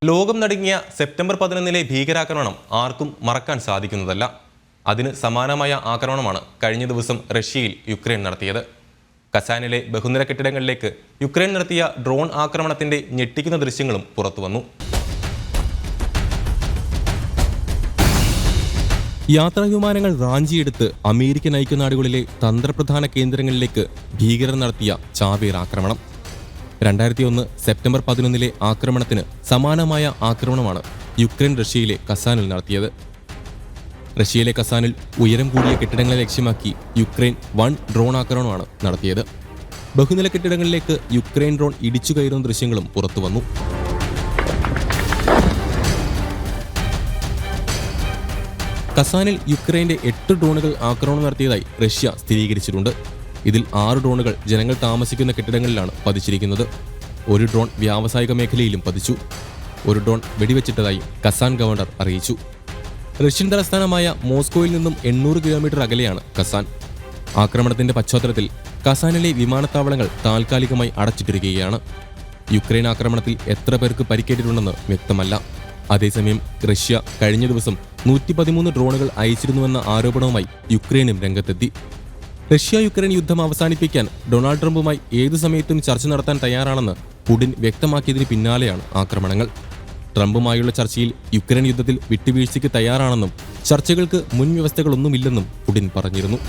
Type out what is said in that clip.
ലോകം നടുങ്ങിയ സെപ്റ്റംബർ 11 ഭീകരാക്രമണം ആർക്കും മറക്കാൻ സാധിക്കുന്നതല്ല. അതിന് സമാനമായ ആക്രമണമാണ് കഴിഞ്ഞ ദിവസം റഷ്യയിൽ യുക്രൈൻ നടത്തിയത്. കസാനിലെ ബഹുനില കെട്ടിടങ്ങളിലേക്ക് യുക്രൈൻ നടത്തിയ ഡ്രോൺ ആക്രമണത്തിന്റെ ഞെട്ടിക്കുന്ന ദൃശ്യങ്ങളും പുറത്തുവന്നു. യാത്രാവിമാനങ്ങൾ റാഞ്ചിയെടുത്ത് അമേരിക്കൻ ഐക്യനാടുകളിലെ തന്ത്രപ്രധാന കേന്ദ്രങ്ങളിലേക്ക് ഭീകരർ നടത്തിയ ചാവേർ ആക്രമണം. 2001 സെപ്റ്റംബർ 11 ആക്രമണത്തിന് സമാനമായ ആക്രമണമാണ് യുക്രൈൻ റഷ്യയിലെ കസാനിൽ നടത്തിയത്. റഷ്യയിലെ കസാനിൽ ഉയരം കൂടിയ കെട്ടിടങ്ങളെ ലക്ഷ്യമാക്കി യുക്രൈൻ വൻ ഡ്രോൺ ആക്രമണമാണ് നടത്തിയത്. ബഹുനില കെട്ടിടങ്ങളിലേക്ക് യുക്രൈൻ ഡ്രോൺ ഇടിച്ചു കയറുന്ന ദൃശ്യങ്ങളും പുറത്തുവന്നു. കസാനിൽ യുക്രൈന്റെ 8 ഡ്രോണുകൾ ആക്രമണം നടത്തിയതായി റഷ്യ സ്ഥിരീകരിച്ചിട്ടുണ്ട്. ഇതിൽ 6 ഡ്രോണുകൾ ജനങ്ങൾ താമസിക്കുന്ന കെട്ടിടങ്ങളിലാണ് പതിച്ചിരിക്കുന്നത്. ഒരു ഡ്രോൺ വ്യാവസായിക മേഖലയിലും പതിച്ചു. ഒരു ഡ്രോൺ വെടിവെച്ചിട്ടതായി കസാൻ ഗവർണർ അറിയിച്ചു. റഷ്യൻ തലസ്ഥാനമായ മോസ്കോയിൽ നിന്നും 800 കിലോമീറ്റർ അകലെയാണ് കസാൻ. ആക്രമണത്തിന്റെ പശ്ചാത്തലത്തിൽ കസാനിലെ വിമാനത്താവളങ്ങൾ താൽക്കാലികമായി അടച്ചിട്ടിരിക്കുകയാണ്. യുക്രൈൻ ആക്രമണത്തിൽ എത്ര പേർക്ക് പരിക്കേറ്റിട്ടുണ്ടെന്ന് വ്യക്തമല്ല. അതേസമയം റഷ്യ കഴിഞ്ഞ ദിവസം 113 ഡ്രോണുകൾ അയച്ചിരുന്നുവെന്ന ആരോപണവുമായി യുക്രൈനും രംഗത്തെത്തി. റഷ്യ യുക്രൈൻ യുദ്ധം അവസാനിപ്പിക്കാൻ ഡൊണാൾഡ് ട്രംപുമായി ഏതു സമയത്തും ചർച്ച നടത്താൻ തയ്യാറാണെന്ന് പുടിൻ വ്യക്തമാക്കിയതിന് പിന്നാലെയാണ് ആക്രമണങ്ങൾ. ട്രംപുമായുള്ള ചർച്ചയിൽ യുക്രൈൻ യുദ്ധത്തിൽ വിട്ടുവീഴ്ചയ്ക്ക് തയ്യാറാണെന്നും ചർച്ചകൾക്ക് മുൻവ്യവസ്ഥകളൊന്നുമില്ലെന്നും പുടിൻ പറഞ്ഞിരുന്നു.